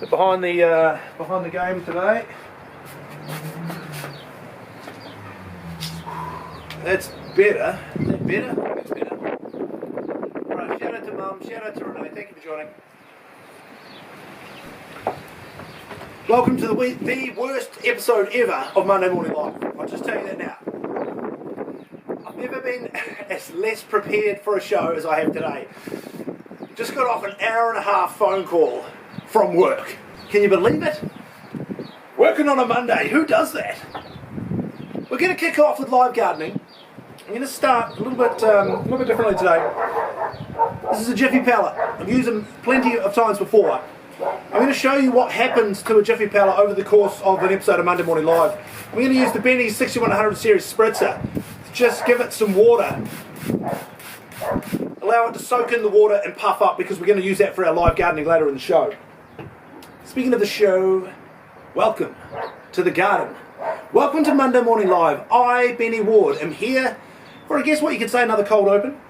behind the game today. That's better. Is that better? That's better. Right, shout out to Mum, shout out to Renee, thank you for joining. Welcome to the worst episode ever of Monday Morning Live. I'll just tell you that now. I've never been as less prepared for a show as I have today. Just got off an hour and a half phone call from work. Can you believe it? Working on a Monday, who does that? We're going to kick off with live gardening. I'm going to start a little bit differently today. This is a Jiffy pallet. I've used them plenty of times before. I'm going to show you what happens to a Jiffy pallet over the course of an episode of Monday Morning Live. I'm going to use the Benny 6100 series spritzer to just give it some water. Allow it to soak in the water and puff up, because we're going to use that for our live gardening later in the show. Speaking of the show, welcome to the garden. Welcome to Monday Morning Live. I, Benny Ward, am here for, I guess what you could say, another cold open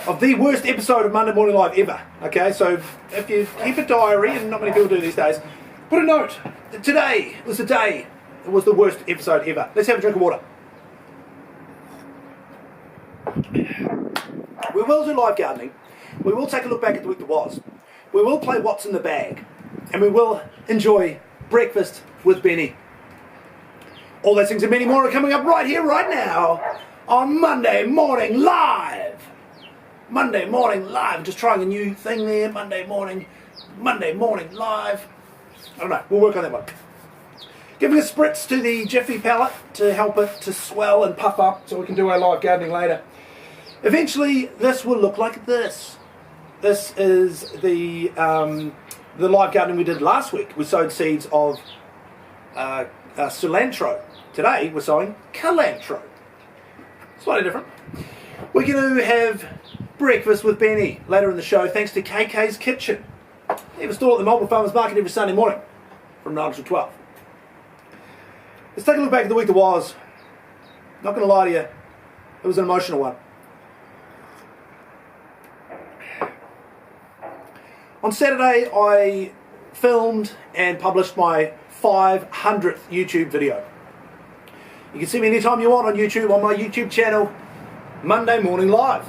of the worst episode of Monday Morning Live ever. Okay, so if you keep a diary, and not many people do these days, put a note. Today was the day it was the worst episode ever. Let's have a drink of water. We will do live gardening. We will take a look back at the week that was. We will play What's in the Bag. And we will enjoy breakfast with Benny. All those things and many more are coming up right here, right now, on Monday Morning Live. Monday Morning Live. Just trying a new thing there. Monday Morning Live. I don't know. We'll work on that one. Giving a spritz to the Jiffy pallet to help it to swell and puff up so we can do our live gardening later. Eventually, this will look like this. This is the live gardening we did last week. We sowed seeds of cilantro. Today, we're sowing cilantro. Slightly different. We're going to have breakfast with Benny later in the show, thanks to KK's Kitchen. They have a stall at the Melbourne Farmers Market every Sunday morning from 9 to 12. Let's take a look back at the week that was. Not going to lie to you, it was an emotional one. On Saturday, I filmed and published my 500th YouTube video. You can see me anytime you want on YouTube, on my YouTube channel, Monday Morning Live.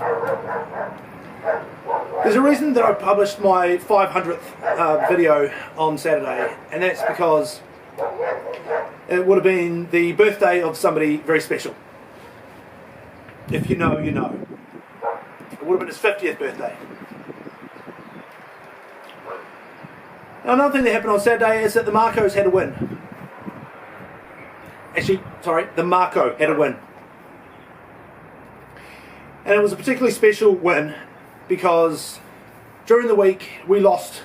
There's a reason that I published my 500th video on Saturday, and that's because it would have been the birthday of somebody very special. If you know, you know. It would have been his 50th birthday. Now, another thing that happened on Saturday is that the Marcos had a win. Actually, sorry, the Marco had a win. And it was a particularly special win because during the week we lost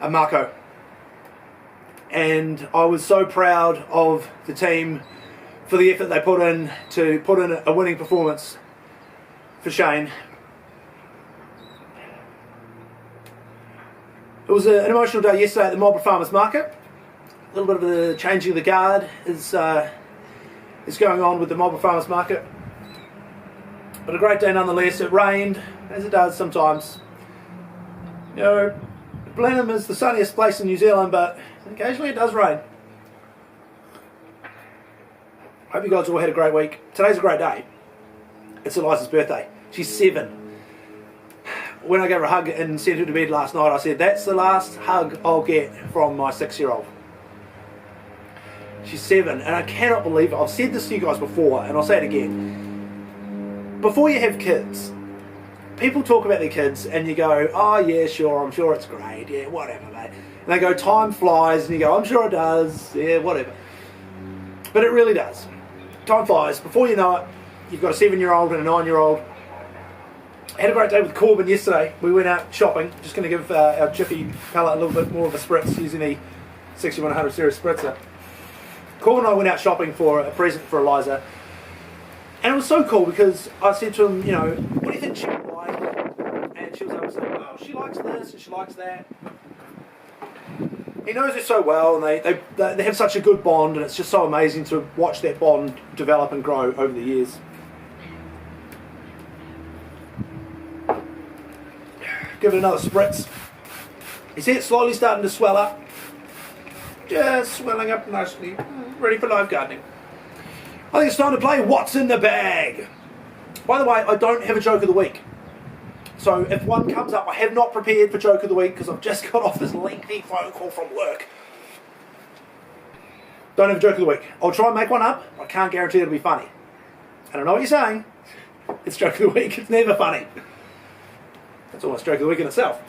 a Marco. And I was so proud of the team for the effort they put in to put in a winning performance for Shane. It was an emotional day yesterday at the Melbourne Farmers Market. A little bit of the changing of the guard is going on with the Melbourne Farmers Market. But a great day nonetheless. It rained, as it does sometimes. You know, Blenheim is the sunniest place in New Zealand, but occasionally it does rain. Hope you guys all had a great week. Today's a great day. It's Eliza's birthday. She's 7. When I gave her a hug and sent her to bed last night, I said, that's the last hug I'll get from my 6-year-old. She's 7, and I cannot believe it. I've said this to you guys before, and I'll say it again. Before you have kids, people talk about their kids, and you go, oh yeah, sure, I'm sure it's great, yeah, whatever, mate. And they go, time flies, and you go, I'm sure it does, yeah, whatever. But it really does. Time flies. Before you know it, you've got a 7-year-old and a 9-year-old. I had a great day with Corbin yesterday. We went out shopping. Just going to give our Jiffy pallet a little bit more of a spritz using the 6100 series spritzer. Corbin and I went out shopping for a present for Eliza. And it was so cool because I said to him, you know, what do you think she would like? And she was able to say, well, she likes this and she likes that. He knows her so well, and they have such a good bond, and it's just so amazing to watch that bond develop and grow over the years. Give it another spritz. You see it slowly starting to swell up? Just swelling up nicely, ready for live gardening. I think it's time to play What's in the Bag. By the way, I don't have a joke of the week. So if one comes up, I have not prepared for joke of the week because I've just got off this lengthy phone call from work. Don't have a joke of the week. I'll try and make one up. I can't guarantee it'll be funny. I don't know what you're saying. It's joke of the week. It's never funny. That's almost joke of the week in itself.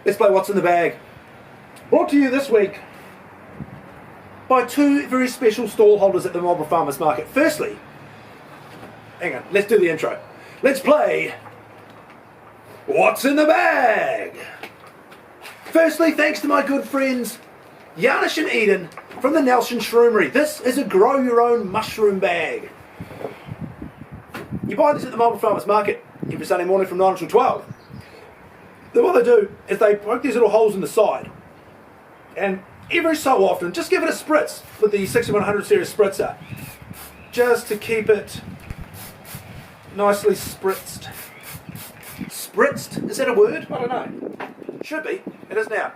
Let's play What's in the Bag. Brought to you this week by two very special stall holders at the Marlborough Farmers Market. Firstly, hang on, let's do the intro. Let's play What's in the Bag? Firstly, thanks to my good friends Janis and Eden from the Nelson Shroomery. This is a grow your own mushroom bag. You buy this at the Marlborough Farmers Market every Sunday morning from 9 until 12. Then what they do is they poke these little holes in the side, and every so often just give it a spritz with the 6100 series spritzer, just to keep it nicely spritzed. Spritzed? Is that a word? I don't know. Should be. It is now.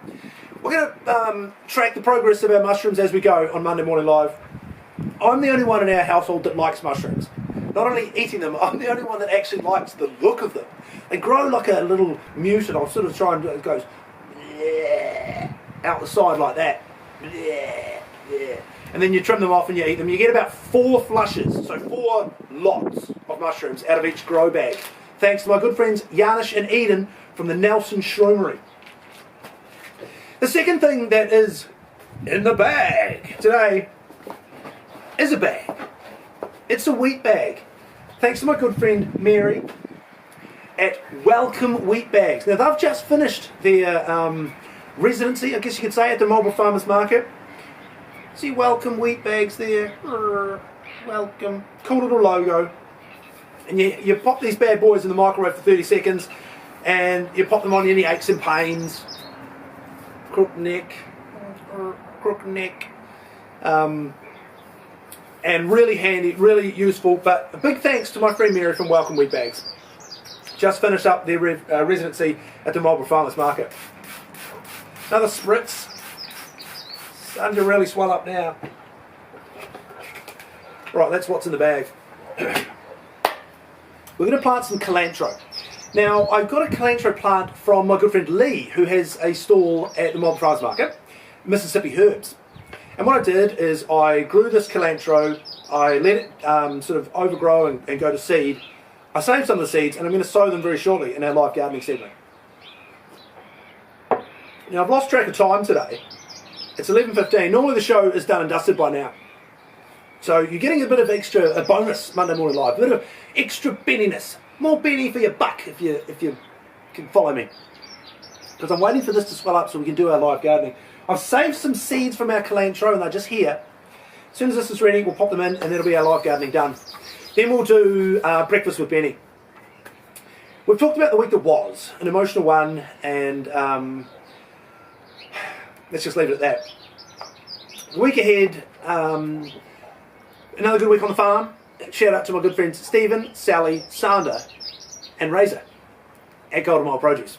We're going to track the progress of our mushrooms as we go on Monday Morning Live. I'm the only one in our household that likes mushrooms. Not only eating them, I'm the only one that actually likes the look of them. They grow like a little mutant. I'll sort of try and it goes out the side like that. And then you trim them off and you eat them. You get about 4 flushes, so 4 lots of mushrooms out of each grow bag. Thanks to my good friends Janis and Eden from the Nelson Shroomery. The second thing that is in the bag today is a bag. It's a wheat bag. Thanks to my good friend Mary at Welcome Wheat Bags. Now they've just finished their residency, I guess you could say, at the Marlborough Farmers Market. See Welcome Wheat Bags there. Welcome. Cool little logo. And you pop these bad boys in the microwave for 30 seconds and you pop them on any aches and pains. Crook neck. And really handy, really useful. But a big thanks to my friend Mary from Welcome Wheat Bags. Just finished up their residency at the Marlborough Farmers Market. Another spritz. Starting to really swell up now. Right, that's what's in the bag. We're going to plant some cilantro. Now, I've got a cilantro plant from my good friend Lee, who has a stall at the Marlborough Farmers Market, Mississippi Herbs. And what I did is I grew this cilantro, I let it sort of overgrow and go to seed. I saved some of the seeds and I'm going to sow them very shortly in our live gardening segment. Now I've lost track of time today. It's 11:15. Normally the show is done and dusted by now. So you're getting a bit of extra, a bonus Monday Morning Live, a bit of extra benniness. More benny for your buck if you can follow me. Because I'm waiting for this to swell up so we can do our live gardening. I've saved some seeds from our cilantro and they're just here. As soon as this is ready, we'll pop them in and that'll be our live gardening done. Then we'll do breakfast with Benny. We've talked about the week that was, an emotional one, and let's just leave it at that. The week ahead, another good week on the farm. Shout out to my good friends Stephen, Sally, Sander and Razor at Golden Mile Produce.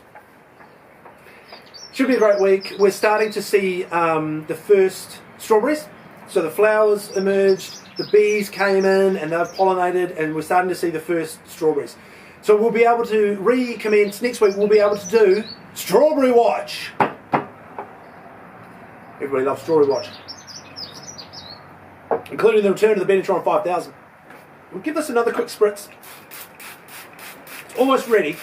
Should be a great week. We're starting to see the first strawberries. So the flowers emerged, the bees came in and they've pollinated, and we're starting to see the first strawberries. So we'll be able to recommence next week. We'll be able to do Strawberry Watch. Everybody loves Strawberry Watch, including the return of the Benetron 5000. We'll give this another quick spritz. It's almost ready.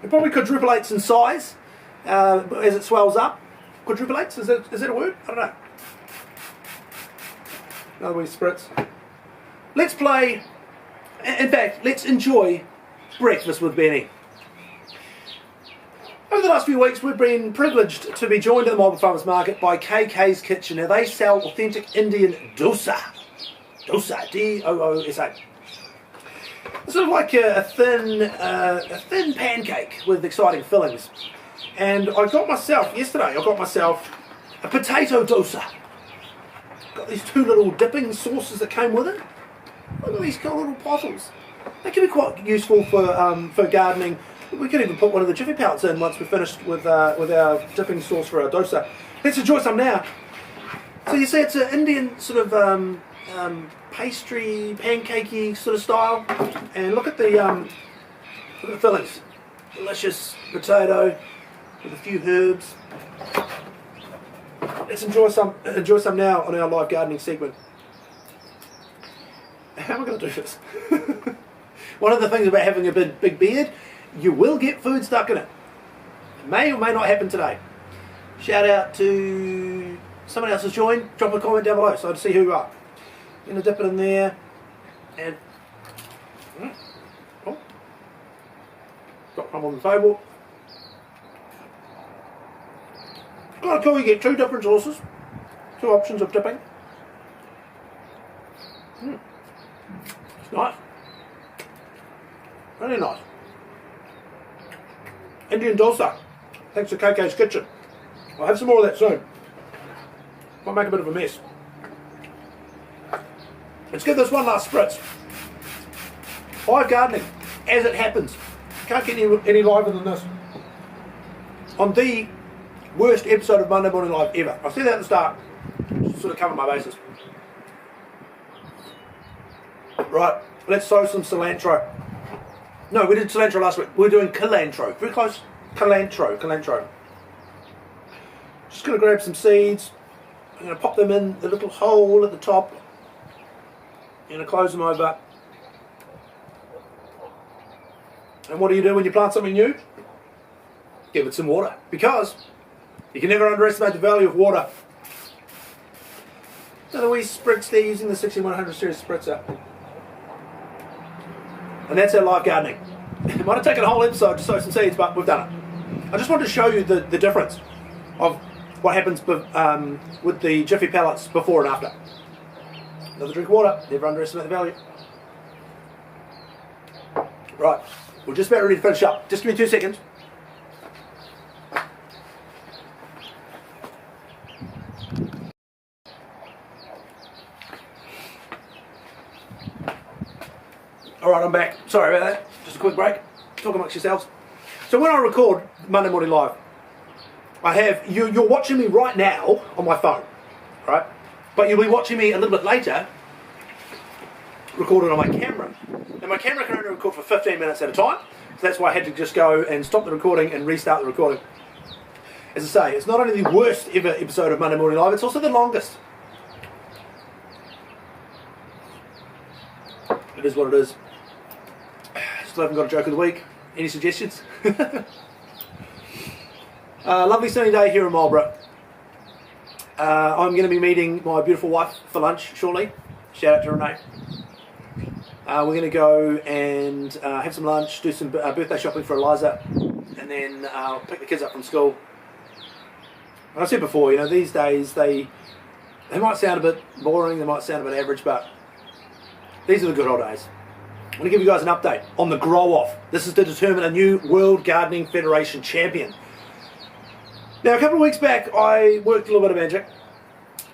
It probably quadrupleates in size as it swells up. Quadrupleates? Is that a word? I don't know. Another wee spritz. Let's play. In fact, let's enjoy breakfast with Benny. Over the last few weeks, we've been privileged to be joined at the Marlborough Farmers Market by KK's Kitchen. Now, they sell authentic Indian dosa. Dosa, D-O-O-S-A. It's sort of like a thin pancake with exciting fillings. And I got myself a potato dosa. Got these 2 little dipping sauces that came with it. Look at these cool little bottles. They can be quite useful for gardening We could even put one of the Jiffy pellets in once we're finished with our dipping sauce for our dosa. Let's enjoy some now. So you see, it's an Indian sort of pastry, pancakey sort of style, and look at the fillings. Delicious potato with a few herbs. Let's enjoy some now on our live gardening segment. How am I going to do this? One of the things about having a big beard, you will get food stuck in it. It may or may not happen today. Shout out to someone else has joined. Drop a comment down below so I can see who you are. I'm going to dip it in there and got some on the table. Kind of cool, you get two different sauces, two options of dipping. It's nice. Really nice. Indian dosa. Thanks to KK's Kitchen. I'll have some more of that soon. Might make a bit of a mess. Let's give this one last spritz. Live gardening, as it happens. Can't get any liver than this. On the worst episode of Monday Morning Live ever. I'll say that at the start. Just sort of cover my bases. Right, let's sow some cilantro. No, we did cilantro last week. We're doing cilantro. Very close. Cilantro. Just going to grab some seeds. I'm going to pop them in the little hole at the top. I'm going to close them over. And what do you do when you plant something new? Give it some water. Because you can never underestimate the value of water. So the wee spritz there using the 6100 series spritzer. And that's our live gardening. It might have taken a whole episode to sow some seeds, but we've done it. I just wanted to show you the difference of what happens with the Jiffy pellets before and after. Another drink of water, never underestimate the value. Right, we're just about ready to finish up. Just give me 2 seconds. Alright, I'm back. Sorry about that. Just a quick break. Talk amongst yourselves. So when I record Monday Morning Live, I have, you're watching me right now on my phone, right? But you'll be watching me a little bit later, recorded on my camera. And my camera can only record for 15 minutes at a time, so that's why I had to just go and stop the recording and restart the recording. As I say, it's not only the worst ever episode of Monday Morning Live, it's also the longest. It is what it is. Still haven't got a joke of the week. Any suggestions? Lovely sunny day here in Marlborough. I'm going to be meeting my beautiful wife for lunch shortly. Shout out to Renee. We're going to go and have some lunch, do some birthday shopping for Eliza, and then pick the kids up from school. And I said before, you know, these days they might sound a bit boring, they might sound a bit average, but these are the good old days. I'm going to give you guys an update on the grow-off. This is to determine a new World Gardening Federation champion. Now, a couple of weeks back, I worked a little bit of magic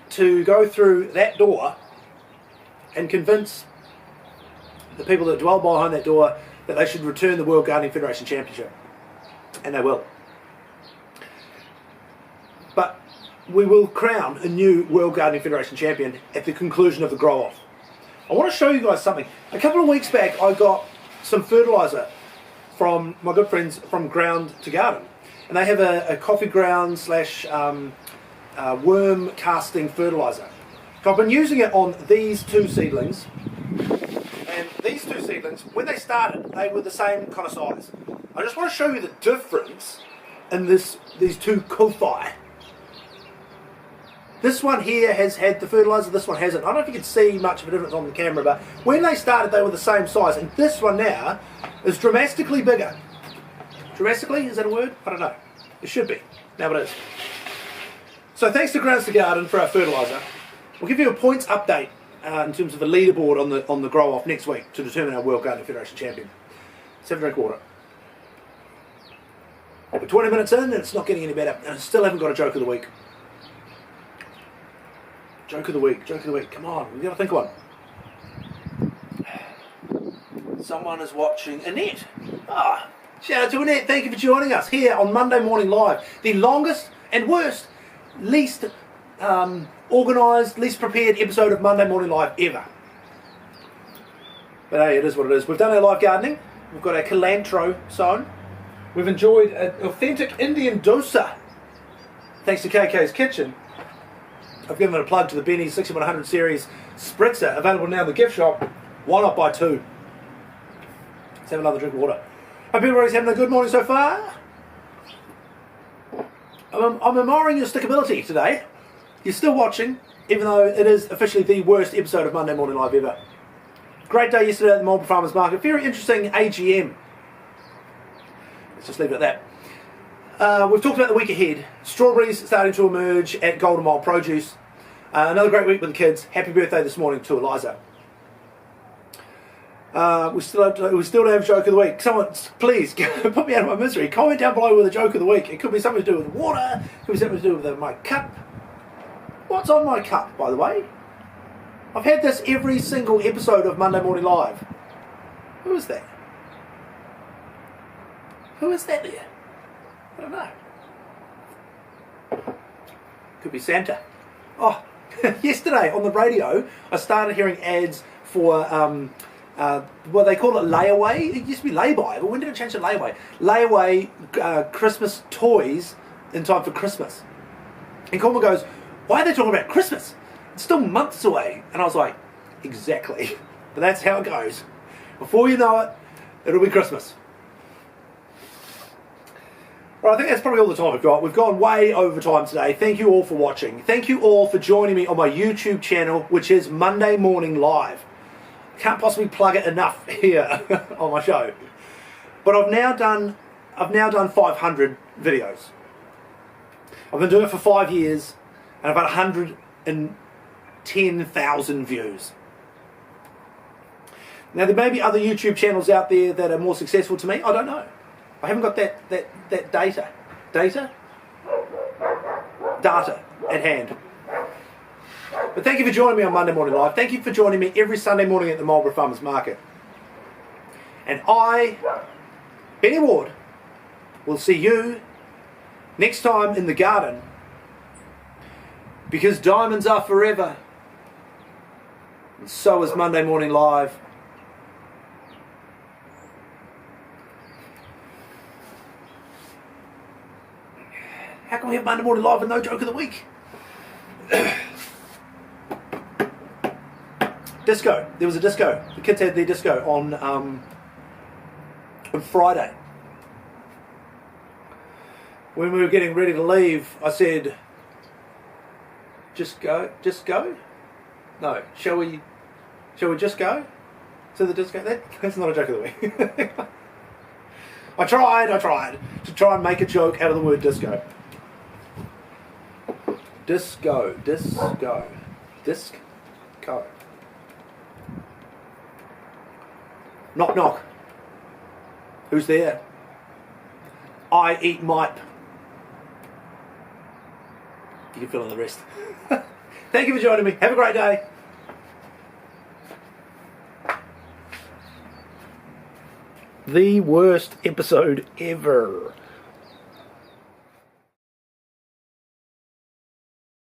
to go through that door and convince the people that dwell behind that door that they should return the World Gardening Federation Championship. And they will. But we will crown a new World Gardening Federation champion at the conclusion of the grow-off. I want to show you guys something. A couple of weeks back, I got some fertiliser from my good friends from Ground to Garden. And they have a coffee ground slash worm casting fertiliser. So I've been using it on these two seedlings. And these two seedlings, when they started, they were the same kind of size. I just want to show you the difference in these two kofai. This one here has had the fertiliser, this one hasn't. I don't know if you can see much of a difference on the camera, but when they started, they were the same size. And this one now is dramatically bigger. Dramatically? Is that a word? I don't know. It should be. Now it is. So thanks to Grounds to Garden for our fertiliser. We'll give you a points update in terms of the leaderboard on the grow-off next week to determine our World Gardening Federation champion. Let's have a drink of water. We're 20 minutes in and it's not getting any better. And I still haven't got a joke of the week. Joke of the week, come on, we've got to think of one. Someone is watching Annette. Shout out to Annette. Thank you for joining us here on Monday Morning Live. The longest and worst, least organised, least prepared episode of Monday Morning Live ever. But hey, it is what it is. We've done our live gardening. We've got our cilantro sown. We've enjoyed an authentic Indian dosa. Thanks to KK's Kitchen. I've given it a plug to the Benny 6100 series spritzer, available now in the gift shop. Why not buy two? Let's have another drink of water. Hope everybody's having a good morning so far. I'm admiring your stickability today. You're still watching, even though it is officially the worst episode of Monday Morning Live ever. Great day yesterday at the Marlborough Farmers Market. Very interesting AGM. Let's just leave it at that. We've talked about the week ahead. Strawberries starting to emerge at Golden Mile Produce. Another great week with the kids. Happy birthday this morning to Eliza. We still don't have joke of the week. Someone, please, put me out of my misery. Comment down below with a joke of the week. It could be something to do with water. It could be something to do with my cup. What's on my cup, by the way? I've had this every single episode of Monday Morning Live. Who is that? Who is that there? I don't know. Could be Santa. Oh, yesterday on the radio, I started hearing ads for, well, they call it layaway. It used to be lay-by, but when did it change to layaway? Layaway Christmas toys in time for Christmas. And Coleman goes, why are they talking about Christmas? It's still months away. And I was like, exactly. But that's how it goes. Before you know it, it'll be Christmas. Well, I think that's probably all the time we've got. We've gone way over time today. Thank you all for watching. Thank you all for joining me on my YouTube channel, which is Monday Morning Live. Can't possibly plug it enough here on my show. But I've now done 500 videos. I've been doing it for 5 years, and I've had 110,000 views. Now there may be other YouTube channels out there that are more successful to me. I don't know. I haven't got that data at hand. But thank you for joining me on Monday Morning Live. Thank you for joining me every Sunday morning at the Marlborough Farmers Market. And I, Benny Ward, will see you next time in the garden, because diamonds are forever, and so is Monday Morning Live. How can we have Monday Morning Live with no joke of the week? Disco. There was a disco. The kids had their disco on Friday. When we were getting ready to leave, I said, just go? No, shall we just go to the disco? That's not a joke of the week. I tried to try and make a joke out of the word disco. Disco. Knock knock. Who's there? I eat mipe. You can fill in the rest. Thank you for joining me. Have a great day. The worst episode ever.